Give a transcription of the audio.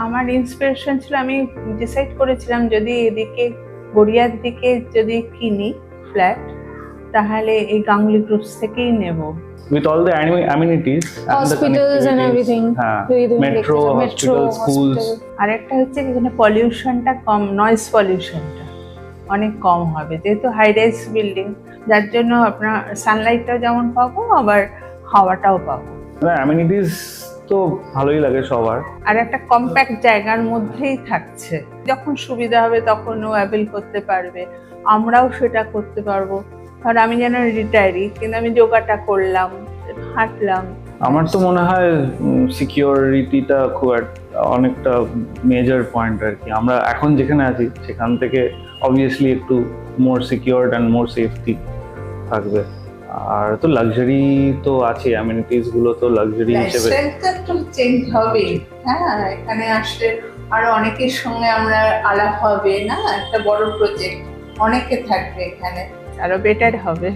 আমার ইন্সপিরেশন ছিল, আমি ডিসাইড করেছিলাম যদি এদিকে গড়িয়ার দিকে যদি কিনি ফ্ল্যাট, তাহলে এই গাঙ্গুলি গ্রুপস থেকেই নেব। With all the amenities, Hospitals and everything. metro, hospitals, schools. আর একটা হচ্ছে এখানে পলিউশনটা কম, নয়েজ পলিউশনটা অনেক কম হবে, যেহেতু হাই রাইজ বিল্ডিং, যার জন্য আপনার সানলাইটটাও যেমন পাবো আবার হাওয়াটাও পাবো। অ্যামিনিটিস তো ভালোই লাগে সবার। আর একটা কম্প্যাক্ট জায়গার মধ্যেই থাকছে, যখন সুবিধা হবে তখন ও অ্যাভেল করতে পারবে, আমরাও সেটা করতে পারবো। কারণ আমি যেন রিটায়ারি, কিন্তু আমি যোগাটা করলাম, হাঁটলাম। আমার তো মনে হয় সিকিউরিটিটা খুব অনেকটা মেজর পয়েন্ট আর কি। আমরা এখন যেখানে আছি সেখান থেকে অবভিয়াসলি একটু মোর সিকিউরড অ্যান্ড মোর সেফটি থাকবে। আর তো লাক্সারি তো আছে, অ্যামিনিটিস গুলো তো লাক্সারি হিসেবে লাইফস্টাইলটা একটু চেঞ্জ হবে। হ্যাঁ, এখানে আসলে আরো অনেকের সঙ্গে আমরা আলাপ হবে, না একটা বড় প্রজেক্ট, অনেকে থাকবে এখানে, আরো বেটার হবে।